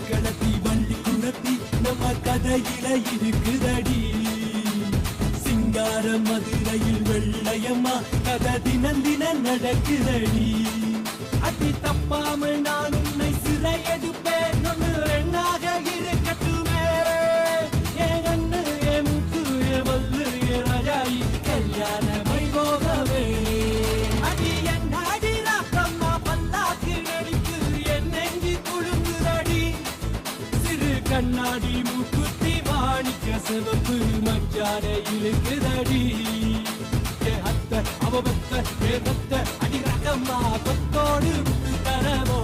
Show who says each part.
Speaker 1: மக்களத்தி வள்ளி குணத்தி நம்ம கதையில இருக்குதடி சிங்கார மதுரையில் வெள்ளையம்மா கதை தினம் தினம் நடக்குதடி அடி தப்பாமல் நான் உன்னை சிறையெடுப்பேன் ஒன்று ரெண்டாக இருக்கட்டுமே என் கண்ணு என் முத்து என் வல்லு என் ராஜாயி கல்யாண வைபோகமே அடி என் அடி ராக்கம்மா பல்லாக்கு நடிப்பு என் நெஞ்சி குழுங்குதடி சிறு கண்ணாடி மூக்குத்தி மாணிக்க சிவப்பு மச்சான இழுக்குதடி அவ பத்த அடி ரகம்மா கொத்தோடு தரவோ